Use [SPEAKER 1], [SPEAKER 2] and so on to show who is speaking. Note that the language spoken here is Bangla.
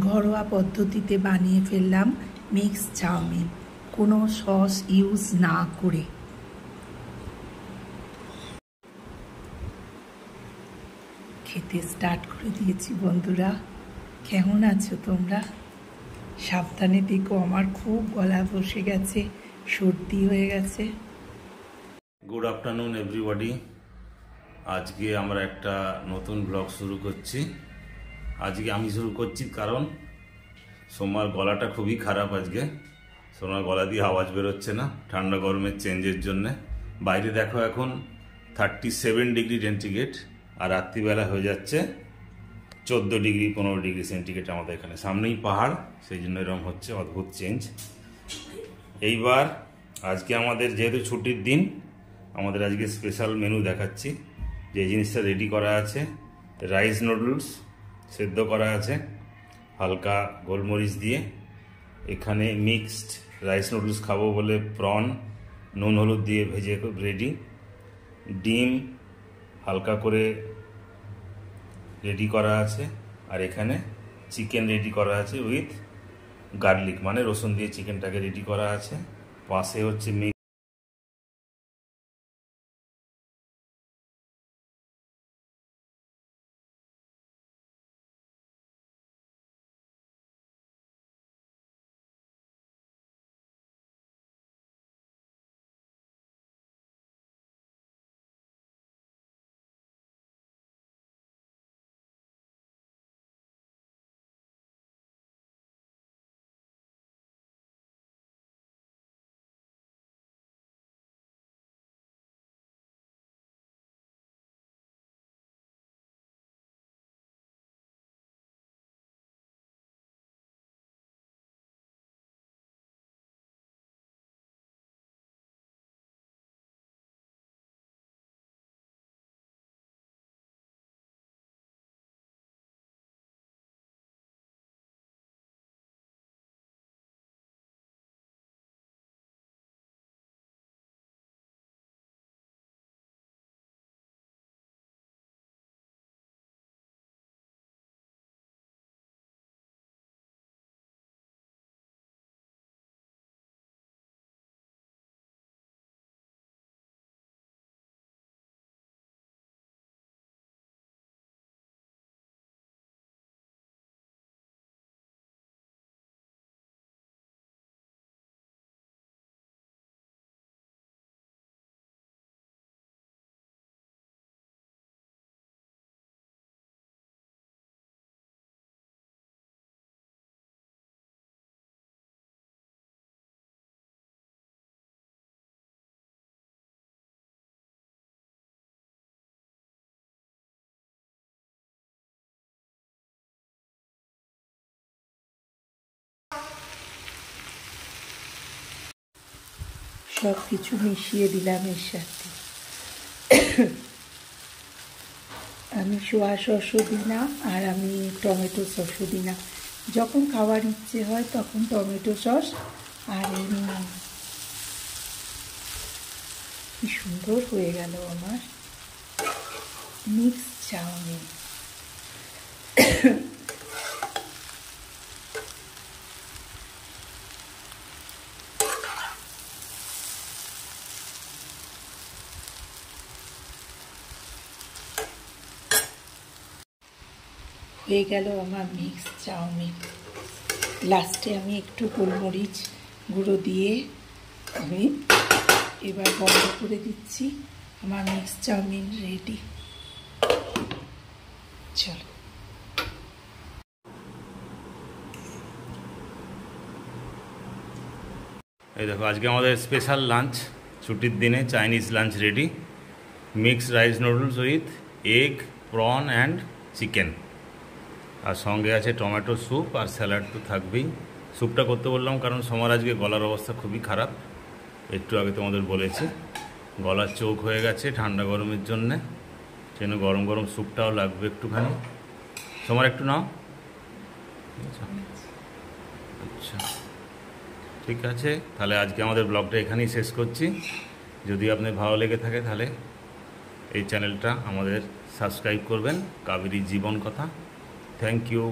[SPEAKER 1] ঘরোয়া পদ্ধতিতে বানিয়ে ফেললাম মিক্স চাউমিন, কোনো সস ইউজ না করে। খেতে স্টার্ট করে দিয়েছি বন্ধুরা। কেমন আছো তোমরা? সাবধানে দেখো, আমার খুব গলা বসে গেছে, সর্দি হয়ে গেছে।
[SPEAKER 2] Good afternoon everybody. আজকে আমরা একটা নতুন ব্লগ শুরু করছি। আজকে আমি শুরু করছি কারণ সোমার গলাটা খুবই খারাপ। আজকে সোমার গলা দিয়ে আওয়াজ বেরোচ্ছে না, ঠান্ডা গরমের চেঞ্জের জন্যে। বাইরে দেখো এখন 37 ডিগ্রি সেন্টিগ্রেড, আর রাত্রিবেলা হয়ে যাচ্ছে 14 ডিগ্রি 15 ডিগ্রি সেন্টিগ্রেড। আমাদের এখানে সামনেই পাহাড়, সেই জন্য এরকম হচ্ছে, অদ্ভুত চেঞ্জ। এইবার আজকে আমাদের যেহেতু ছুটির দিন, আমাদের আজকে স্পেশাল মেনু দেখাচ্ছি। যে জিনিসটা রেডি করা আছে, রাইস নুডলস সেদ্ধ করা আছে হালকা গোলমরিচ দিয়ে। এখানে মিক্সড রাইস নুডলস খাবো বলে প্রন নুন হলুদ দিয়ে ভেজে রেডি। ডিম হালকা করে রেডি করা আছে, আর এখানে চিকেন রেডি করা আছে উইথ গার্লিক, মানে রসুন দিয়ে চিকেনটাকে রেডি করা আছে। পাশে হচ্ছে
[SPEAKER 1] সব কিছু মিশিয়ে দিলাম এর সাথে। আমি সোয়া সসও দিই না, আর আমি টমেটো সসও দিই না। যখন খাওয়ার ইচ্ছে হয় তখন টমেটো সস আর এমনি। কি সুন্দর হয়ে গেল আমার মিক্স চাউমিন। হয়ে গেল আমার মিক্স চাউমিন। লাস্টে আমি একটু গোলমরিচ গুঁড়ো দিয়ে আমি এবার বন্ধ করে দিচ্ছি। আমার মিক্স চাউমিন রেডি। চলো।
[SPEAKER 2] এই দেখো আজকে আমাদের স্পেশাল লাঞ্চ, ছুটির দিনে Chinese lunch ready. Mixed rice noodles with egg, prawn and chicken, আর সঙ্গে আছে টমেটো স্যুপ, আর স্যালাড তো থাকবেই। স্যুপটা করতে বললাম কারণ সোমার আজকে গলার অবস্থা খুবই খারাপ। একটু আগে তোমাদের বলেছি গলার চোখ হয়ে গেছে ঠান্ডা গরমের জন্যে, সেজন্য গরম গরম স্যুপটাও লাগবে একটুখানি। সোমার একটু নাও। আচ্ছা ঠিক আছে, তাহলে আজকে আমাদের ব্লগটা এখানেই শেষ করছি। যদি আপনার ভালো লেগে থাকে তাহলে এই চ্যানেলটা আমাদের সাবস্ক্রাইব করবেন, কাবেরী জীবন কথা। Thank you.